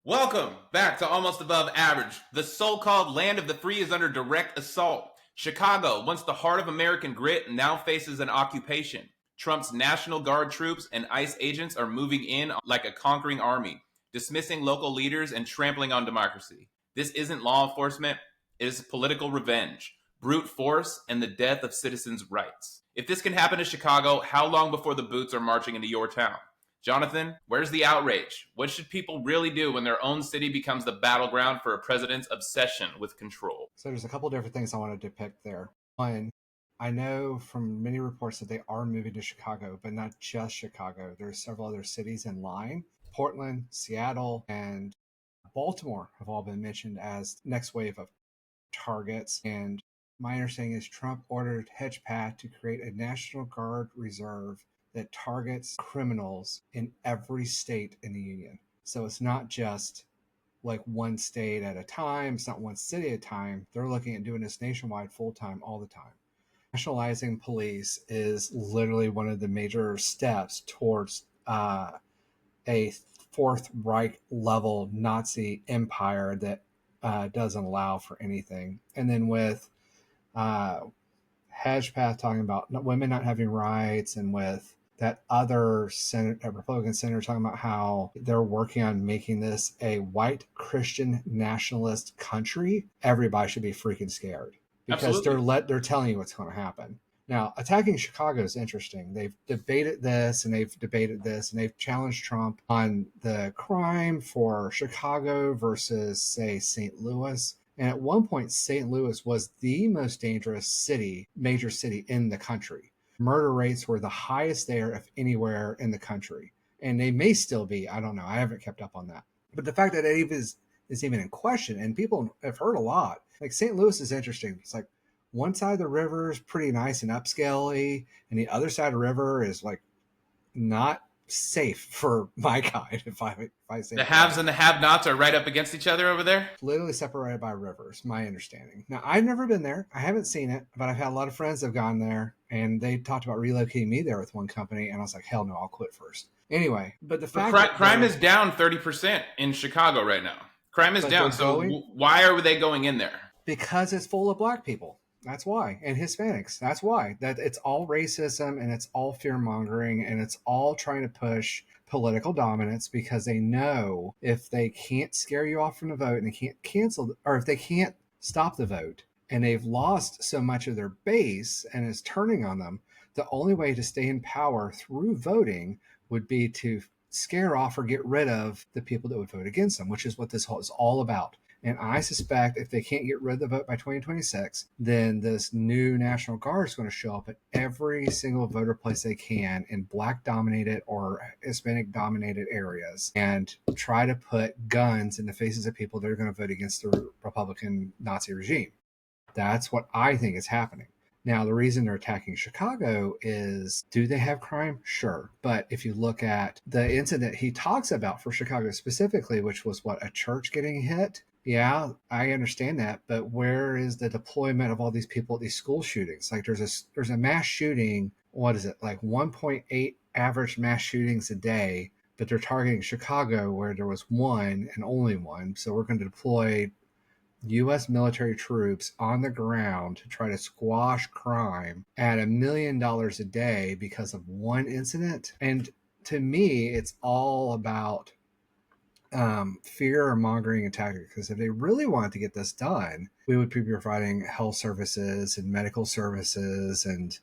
Welcome back to Almost Above Average. The so-called land of the free is under direct assault. Chicago, once the heart of American grit, now faces an occupation. Trump's National Guard troops and ICE agents are moving in like a conquering army, dismissing local leaders and trampling on democracy. This isn't law enforcement, it is political revenge, brute force, and the death of citizens' rights. If this can happen to Chicago, how long before the boots are marching into your town? Jonathan, where's the outrage? What should people really do when their own city becomes the battleground for a president's obsession with control? So there's a couple different things I want to depict there. One, I know from many reports that they are moving to Chicago, but not just Chicago. There's several other cities in line. Portland, Seattle, and Baltimore have all been mentioned as next wave of targets. And my understanding is Trump ordered HedgePath to create a National Guard reserve that targets criminals in every state in the union. So it's not just like one state at a time. It's not one city at a time. They're looking at doing this nationwide, full time, all the time. Nationalizing police is literally one of the major steps towards a Fourth Reich level Nazi empire that doesn't allow for anything. And then with HedgePath talking about women not having rights, and with that other Republican senator talking about how they're working on making this a white Christian nationalist country, everybody should be freaking scared because Absolutely. they're telling you what's going to happen. Now, attacking Chicago is interesting. They've debated this and they've challenged Trump on the crime for Chicago versus, say, St. Louis. And at one point, St. Louis was the most dangerous major city in the country. Murder rates were the highest there of anywhere in the country. And they may still be. I don't know. I haven't kept up on that. But the fact that it is even in question, and people have heard a lot. Like St. Louis is interesting. It's like one side of the river is pretty nice and upscale-y, and the other side of the river is like not safe for my kind, if I say The it haves right. and the have-nots are right up against each other over there? Literally separated by rivers, my understanding. Now, I've never been there. I haven't seen it, but I've had a lot of friends that have gone there, and they talked about relocating me there with one company, and I was like, hell no, I'll quit first. Anyway, but the fact that crime is down 30% in Chicago right now. Crime is but they're down. So going why are they going in there? because it's full of black people. That's why. And Hispanics. That's why. That it's all racism and it's all fear mongering and it's all trying to push political dominance because they know if they can't scare you off from the vote and they can't cancel, or if they can't stop the vote and they've lost so much of their base and is turning on them, the only way to stay in power through voting would be to scare off or get rid of the people that would vote against them, which is what this is all about. And I suspect if they can't get rid of the vote by 2026, then this new National Guard is going to show up at every single voter place they can in black dominated or Hispanic dominated areas and try to put guns in the faces of people that are going to vote against the Republican Nazi regime. That's what I think is happening. Now, the reason they're attacking Chicago is, do they have crime? Sure. But if you look at the incident he talks about for Chicago specifically, which was what, a church getting hit? Yeah, I understand that, but where is the deployment of all these people at these school shootings? Like there's a mass shooting, what is it, like 1.8 average mass shootings a day, but they're targeting Chicago where there was one and only one. So we're going to deploy U.S. military troops on the ground to try to squash crime at $1 million a day because of one incident. And to me, it's all about fear mongering and tactics. Because if they really wanted to get this done, we would be providing health services and medical services and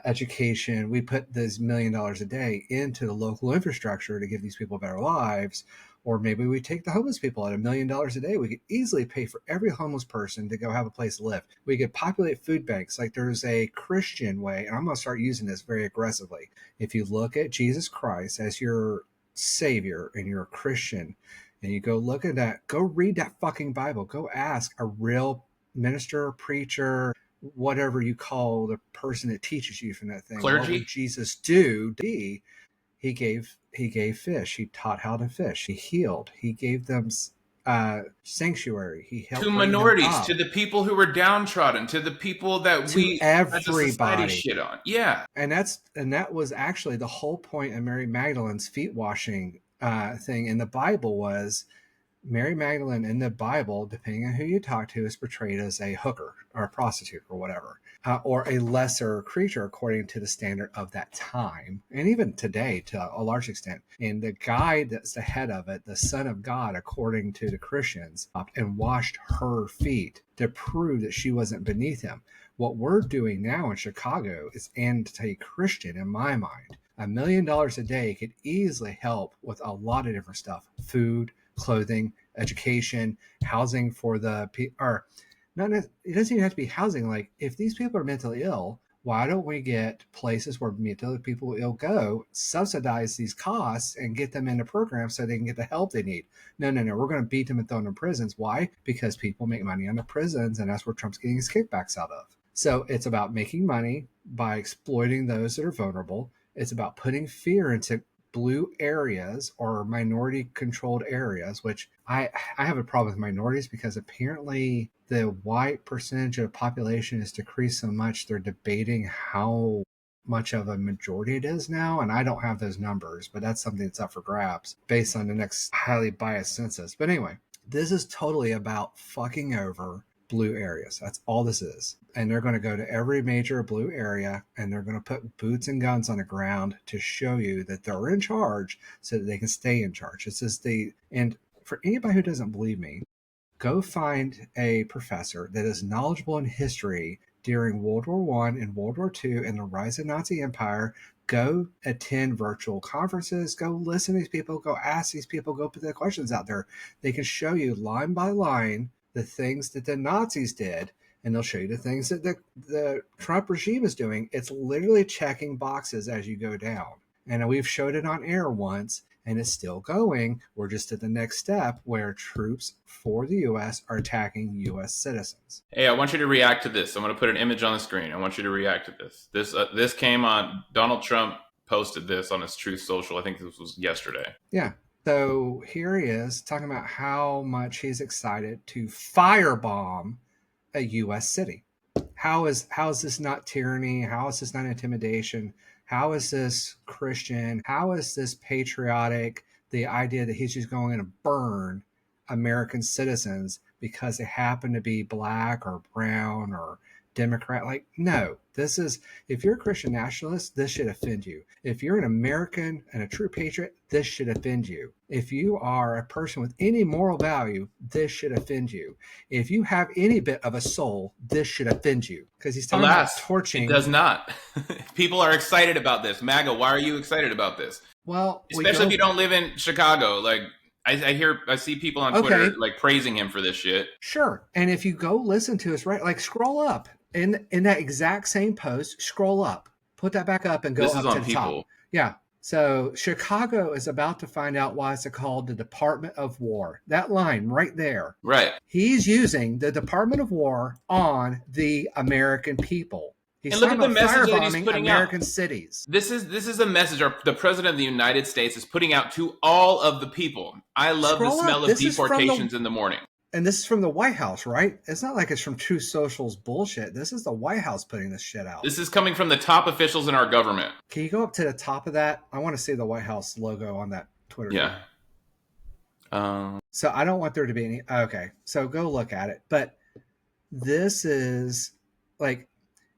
education. We put this $1 million a day into the local infrastructure to give these people better lives. Or maybe we take the homeless people at $1 million a day. We could easily pay for every homeless person to go have a place to live. We could populate food banks. Like there's a Christian way, and I'm going to start using this very aggressively. If you look at Jesus Christ as your Savior and you're a Christian and you go look at that, go read that fucking Bible. Go ask a real minister, preacher, whatever you call the person that teaches you from that thing. Clergy? What would Jesus do? He gave fish. He taught how to fish. He healed. He gave them sanctuary. He helped To bring them minorities, up. to the people who were downtrodden, to the people that To we as a society everybody. shit on. Yeah. And that was actually the whole point of Mary Magdalene's feet washing thing in the Bible was Mary Magdalene in the Bible, depending on who you talk to, is portrayed as a hooker or a prostitute or whatever, or a lesser creature according to the standard of that time, and even today to a large extent. And the guy that's the head of it, the Son of God, according to the Christians, and washed her feet to prove that she wasn't beneath him. What we're doing now in Chicago is anti-Christian in my mind. $1 million a day could easily help with a lot of different stuff: food, clothing, education, housing for the or not. It doesn't even have to be housing. Like, if these people are mentally ill, why don't we get places where mentally people ill go, subsidize these costs, and get them into programs so they can get the help they need? No. We're going to beat them and throw them in prisons. Why? Because people make money on the prisons, and that's where Trump's getting his kickbacks out of. So it's about making money by exploiting those that are vulnerable. It's about putting fear into blue areas or minority controlled areas, which I have a problem with minorities because apparently the white percentage of the population has decreased so much. They're debating how much of a majority it is now, and I don't have those numbers, but that's something that's up for grabs based on the next highly biased census. But anyway, this is totally about fucking over blue areas. That's all this is. And they're going to go to every major blue area, and they're going to put boots and guns on the ground to show you that they're in charge so that they can stay in charge. It's just and for anybody who doesn't believe me, go find a professor that is knowledgeable in history during World War I and World War II and the rise of Nazi Empire. Go attend virtual conferences, go listen to these people, go ask these people, go put the questions out there. They can show you line by line the things that the Nazis did, and they'll show you the things that the Trump regime is doing. It's literally checking boxes as you go down. And we've showed it on air once, and it's still going. We're just at the next step where troops for the U.S. are attacking U.S. citizens. Hey, I want you to react to this. I'm going to put an image on the screen. I want you to react to this. This came on, Donald Trump posted this on his Truth Social. I think this was yesterday. Yeah. So here he is talking about how much he's excited to firebomb a U.S. city. How is this not tyranny? How is this not intimidation? How is this Christian? How is this patriotic? The idea that he's just going to burn American citizens because they happen to be black or brown or Democrat. Like, no, this is, if you're a Christian nationalist, this should offend you. If you're an American and a true patriot, this should offend you. If you are a person with any moral value, this should offend you. If you have any bit of a soul, this should offend you. Because he's talking about torching. It does not. People are excited about this. MAGA, why are you excited about this? Well, especially if you don't live in Chicago. Like, I see people on Twitter like praising him for this shit. Sure. And if you go listen to us, right, like scroll up in that exact same post, scroll up, put that back up and go up to the top. Yeah. So Chicago is about to find out why it's called the Department of War. That line right there. Right. He's using the Department of War on the American people. And look at the message that he's putting American out. Cities. This is a message the President of the United States is putting out to all of the people. I love the smell of deportations in the morning. And this is from the White House, right? It's not like it's from Truth Social's bullshit. This is the White House putting this shit out. This is coming from the top officials in our government. Can you go up to the top of that? I want to see the White House logo on that Twitter. Yeah. So I don't want there to be any. Okay. So go look at it. But this is like,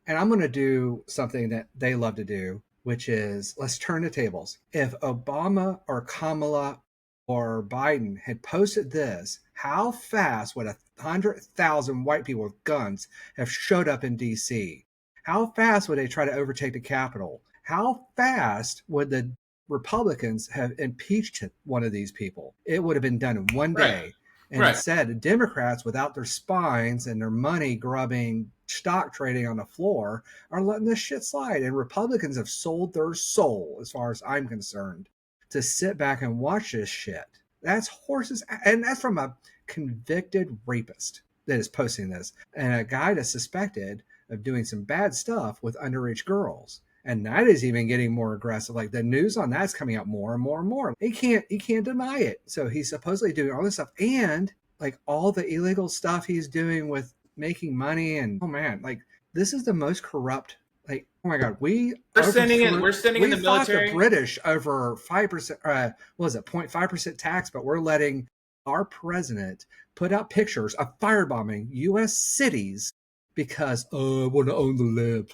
and I'm going to do something that they love to do, which is let's turn the tables. If Obama or Kamala or Biden had posted this, how fast would 100,000 white people with guns have showed up in D.C.? How fast would they try to overtake the Capitol? How fast would the Republicans have impeached one of these people? It would have been done in one day. Right. And instead, the Democrats, without their spines and their money grubbing, stock trading on the floor, are letting this shit slide. And Republicans have sold their soul, as far as I'm concerned, to sit back and watch this shit. That's horses. And that's from a convicted rapist that is posting this. And a guy that's suspected of doing some bad stuff with underage girls. And that is even getting more aggressive. Like the news on that's coming out more and more and more. He can't deny it. So he's supposedly doing all this stuff and like all the illegal stuff he's doing with making money. And oh man, like this is the most corrupt. Like, oh my God, we're sending in the military. The British over 5%, what was it, 0.5% tax, but we're letting our president put out pictures of firebombing U.S. cities because, I want to own the libs.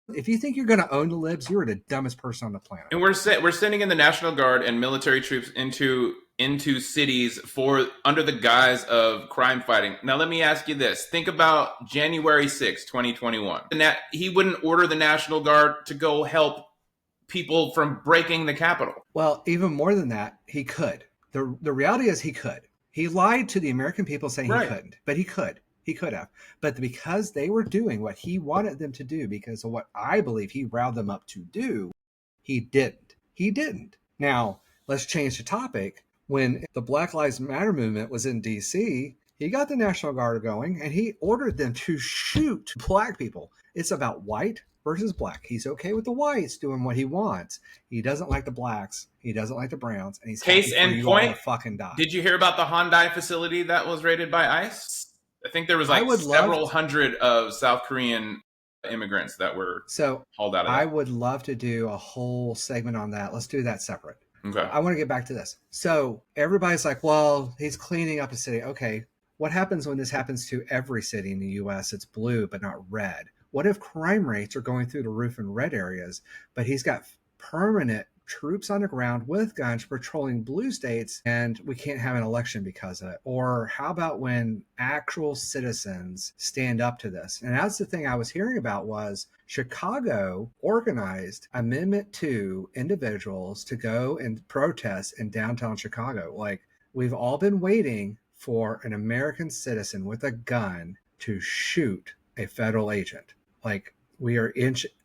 If you think you're going to own the libs, you're the dumbest person on the planet. And we're sending in the National Guard and military troops into cities for under the guise of crime fighting. Now, let me ask you this. Think about January 6, 2021. And he wouldn't order the National Guard to go help people from breaking the Capitol. Well, even more than that, he could. The reality is he could. He lied to the American people saying he couldn't, but he could. He could have. But because they were doing what he wanted them to do because of what I believe he riled them up to do, he didn't. He didn't. Now, let's change the topic. When the Black Lives Matter movement was in D.C., he got the National Guard going and he ordered them to shoot black people. It's about white versus black. He's okay with the whites doing what he wants. He doesn't like the blacks. He doesn't like the browns. And he's case in point. Fucking die. Did you hear about the Hyundai facility that was raided by ICE? I think there was like several hundred of South Korean immigrants that were hauled out of that. I would love to do a whole segment on that. Let's do that separate. Okay. I want to get back to this. So everybody's like, well, he's cleaning up a city. Okay. What happens when this happens to every city in the U.S.? It's blue, but not red. What if crime rates are going through the roof in red areas, but he's got permanent troops on the ground with guns patrolling blue states and we can't have an election because of it? Or how about when actual citizens stand up to this? And that's the thing I was hearing about was Chicago organized Amendment 2 individuals to go and protest in downtown Chicago. Like, we've all been waiting for an American citizen with a gun to shoot a federal agent. Like,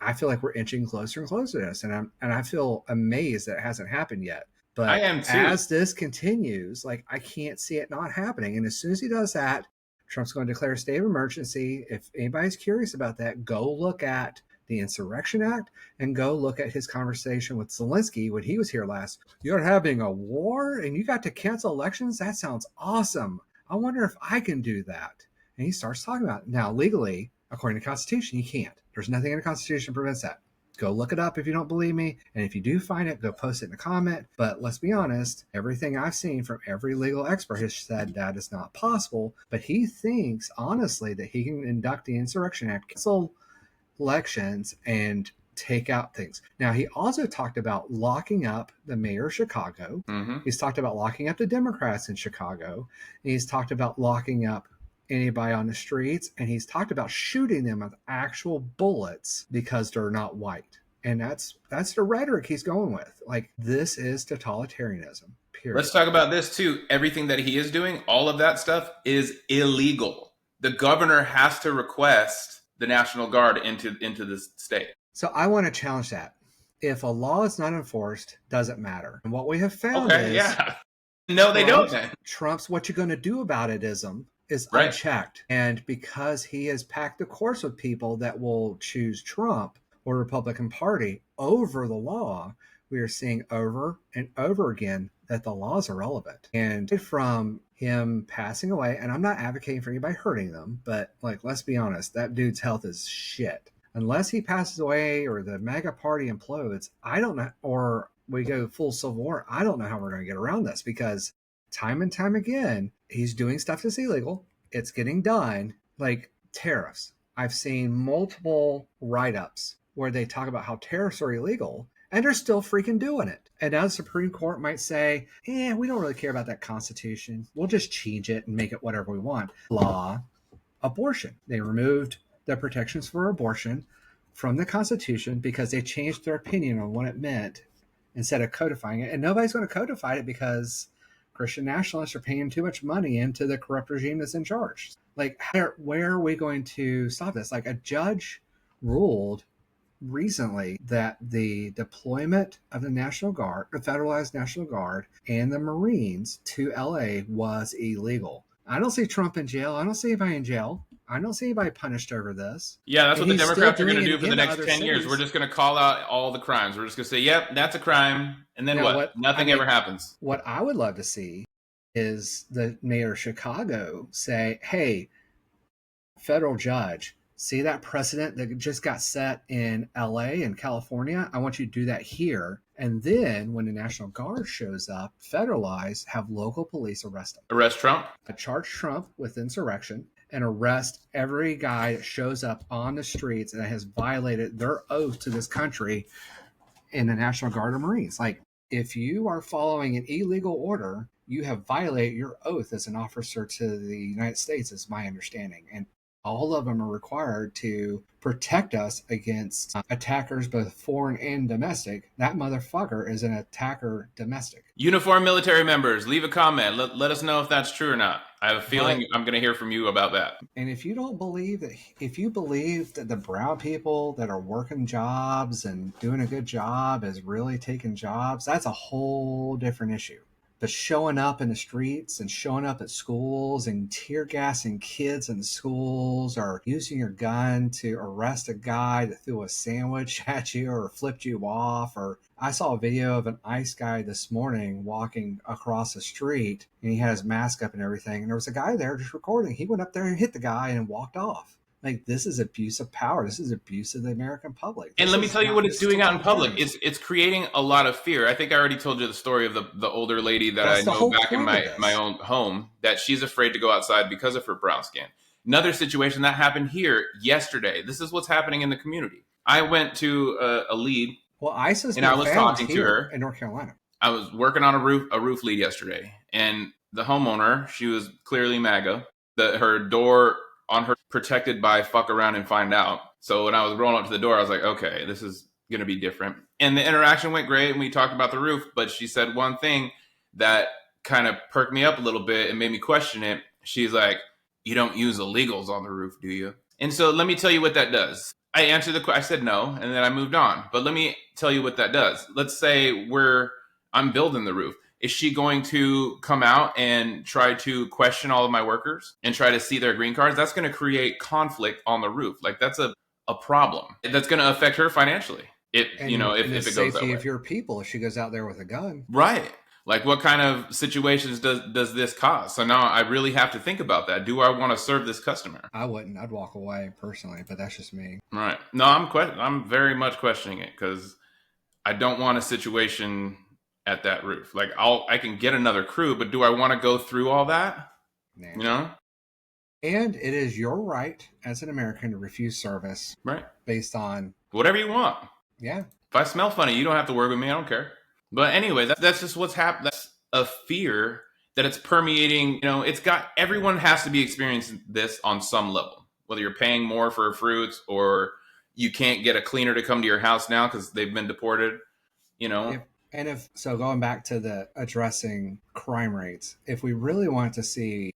I feel like we're inching closer and closer to this, and I feel amazed that it hasn't happened yet. But I am too. As this continues, like, I can't see it not happening. And as soon as he does that, Trump's going to declare a state of emergency. If anybody's curious about that, go look at the Insurrection Act and go look at his conversation with Zelensky when he was here last. You're having a war and you got to cancel elections? That sounds awesome. I wonder if I can do that. And he starts talking about it. Now, legally, according to the Constitution, you can't. There's nothing in the Constitution that prevents that. Go look it up if you don't believe me. And if you do find it, go post it in a comment. But let's be honest, everything I've seen from every legal expert has said that is not possible. But he thinks, honestly, that he can induct the Insurrection Act, cancel elections, and take out things. Now, he also talked about locking up the mayor of Chicago. Mm-hmm. He's talked about locking up the Democrats in Chicago. And he's talked about locking up anybody on the streets, and he's talked about shooting them with actual bullets because they're not white. And that's the rhetoric he's going with. Like, this is totalitarianism, period. Let's talk about this too. Everything that he is doing, all of that stuff is illegal. The governor has to request the National Guard into this state. So I want to challenge that. If a law is not enforced, doesn't matter. And what we have found is no, they don't. Trump's what you're going to do about it-ism is unchecked. And because he has packed the course with people that will choose Trump or Republican Party over the law, we are seeing over and over again that the laws are relevant. And from him passing away, and I'm not advocating for anybody hurting them, but like, let's be honest, that dude's health is shit. Unless he passes away or the MAGA party implodes, I don't know, or we go full civil war, I don't know how we're going to get around this, because time and time again, he's doing stuff that's illegal. It's getting done. Like tariffs. I've seen multiple write-ups where they talk about how tariffs are illegal, and they're still freaking doing it. And now the Supreme Court might say, we don't really care about that Constitution. We'll just change it and make it whatever we want. Law, abortion. They removed the protections for abortion from the Constitution because they changed their opinion on what it meant instead of codifying it. And nobody's going to codify it because Christian nationalists are paying too much money into the corrupt regime that's in charge. Like, where are we going to stop this? Like, a judge ruled recently that the deployment of the National Guard, the federalized National Guard, and the Marines to LA was illegal. I don't see Trump in jail. I don't see anybody in jail. I don't see anybody punished over this. Yeah, that's what the Democrats are going to do for the next 10 years. We're just going to call out all the crimes. We're just going to say, yep, that's a crime. And then what? Nothing ever happens. What I would love to see is the mayor of Chicago say, hey, federal judge, see that precedent that just got set in LA and California? I want you to do that here. And then when the National Guard shows up, federalized, have local police arrest them. Arrest Trump? Charge Trump with insurrection and arrest every guy that shows up on the streets and has violated their oath to this country in the National Guard or Marines. Like, if you are following an illegal order, you have violated your oath as an officer to the United States, is my understanding. And all of them are required to protect us against attackers, both foreign and domestic. That motherfucker is an attacker domestic. Uniformed military members, leave a comment. Let us know if that's true or not. I have a feeling I'm going to hear from you about that. And if you don't believe that, if you believe that the brown people that are working jobs and doing a good job is really taking jobs, that's a whole different issue. But showing up in the streets and showing up at schools and tear gassing kids in schools, or using your gun to arrest a guy that threw a sandwich at you or flipped you off. Or I saw a video of an ICE guy this morning walking across the street, and he had his mask up and everything. And there was a guy there just recording. He went up there and hit the guy and walked off. Like, this is abuse of power. This is abuse of the American public. And let me tell you what it's doing out in public. It's creating a lot of fear. I think I already told you the story of the older lady that I know back in my own home, that she's afraid to go outside because of her brown skin. Another situation that happened here yesterday. This is what's happening in the community. I went to a lead. Well, ICE has and I was talking to her in North Carolina. I was working on a roof lead yesterday, and the homeowner, she was clearly MAGA. Her door on her protected by fuck around and find out. So when I was rolling up to the door, I was like, okay, this is going to be different. And the interaction went great, and we talked about the roof, but she said one thing that kind of perked me up a little bit and made me question it. She's like, you don't use illegals on the roof, do you? And so let me tell you what that does. I answered I said no, and then I moved on. But let me tell you what that does. Let's say I'm building the roof. Is she going to come out and try to question all of my workers and try to see their green cards? That's going to create conflict on the roof. Like, that's a problem that's going to affect her financially. If it goes that way. Of your people, if she goes out there with a gun, right? Like, what kind of situations does this cause? So now I really have to think about that. Do I want to serve this customer? I wouldn't. I'd walk away personally, but that's just me. Right? No, I'm very much questioning it, because I don't want a situation at that roof. Like, I can get another crew, but do I want to go through all that? Nah. You know? And it is your right as an American to refuse service. Right. Based on whatever you want. Yeah. If I smell funny, you don't have to work with me. I don't care. But anyway, that's just what's happened. That's a fear that it's permeating. Everyone has to be experiencing this on some level, whether you're paying more for fruits or you can't get a cleaner to come to your house now because they've been deported, Going back to the addressing crime rates, if we really want to see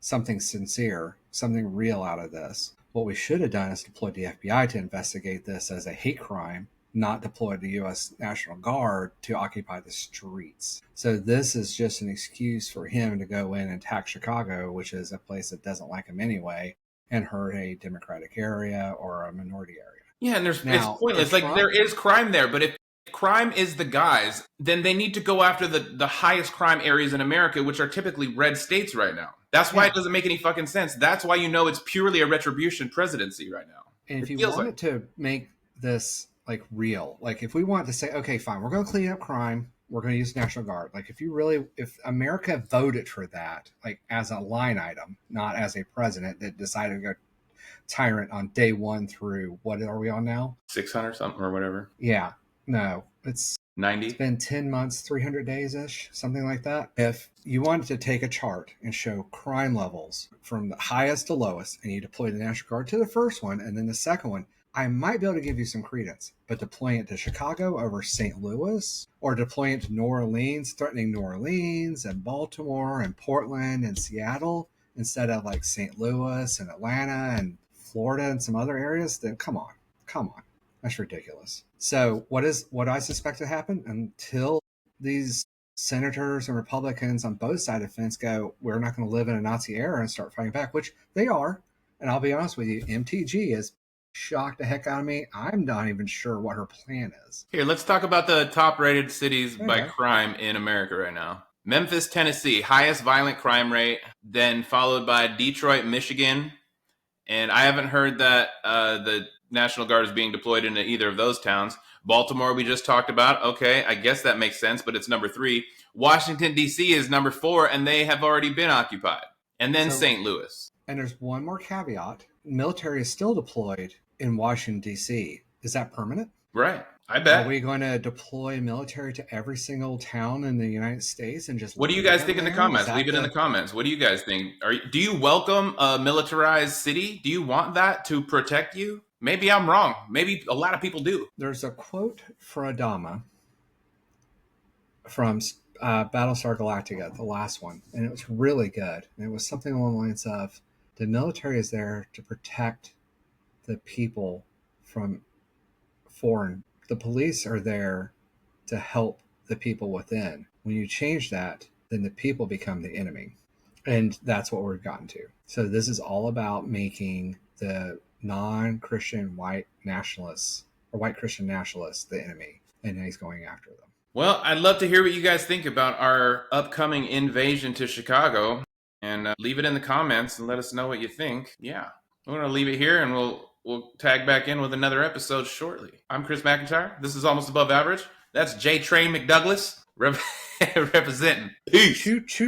something sincere, something real out of this, what we should have done is deployed the FBI to investigate this as a hate crime, not deployed the U.S. National Guard to occupy the streets. So this is just an excuse for him to go in and attack Chicago, which is a place that doesn't like him anyway, and hurt a Democratic area or a minority area. Yeah, and it's pointless. Like, there is crime there, but if crime is the guys, then they need to go after the highest crime areas in America, which are typically red states right now. That's why it doesn't make any fucking sense. That's why it's purely a retribution presidency right now. And if you wanted to make this like real, like if we want to say, okay, fine, we're going to clean up crime, we're going to use National Guard. Like, if America voted for that, like as a line item, not as a president that decided to go tyrant on day one through, what are we on now? 600 something or whatever. Yeah. No, it's 90. It's been 10 months, 300 days-ish, something like that. If you wanted to take a chart and show crime levels from the highest to lowest, and you deploy the National Guard to the first one and then the second one, I might be able to give you some credence. But deploying it to Chicago over St. Louis, or deploying it to New Orleans, threatening New Orleans and Baltimore and Portland and Seattle, instead of like St. Louis and Atlanta and Florida and some other areas, then come on. That's ridiculous. So what I suspect to happen until these senators and Republicans on both sides of the fence go, we're not going to live in a Nazi era and start fighting back, which they are. And I'll be honest with you, MTG has shocked the heck out of me. I'm not even sure what her plan is. Here, let's talk about the top rated cities by crime in America right now. Memphis, Tennessee, highest violent crime rate, then followed by Detroit, Michigan. And I haven't heard that the National Guard is being deployed into either of those towns. Baltimore, we just talked about. Okay, I guess that makes sense, but it's number 3. Washington, D.C. is number 4, and they have already been occupied. And then St. Louis. And there's one more caveat. Military is still deployed in Washington, D.C. Is that permanent? Right. I bet. Are we going to deploy military to every single town in the United States and just... What do you guys think in the comments? Leave it in the comments. What do you guys think? Do you welcome a militarized city? Do you want that to protect you? Maybe I'm wrong. Maybe a lot of people do. There's a quote for Adama from Battlestar Galactica, the last one, and it was really good. And it was something along the lines of, the military is there to protect the people from foreign. The police are there to help the people within. When you change that, then the people become the enemy. And that's what we've gotten to. So this is all about making the non-Christian white nationalists or white Christian nationalists the enemy. And he's going after them. Well, I'd love to hear what you guys think about our upcoming invasion to Chicago. And leave it in the comments and let us know what you think. Yeah, we're going to leave it here, and we'll tag back in with another episode shortly. I'm Chris McIntyre. This is Almost Above Average. That's J. Train McDouglas representing. Peace. Choo choo.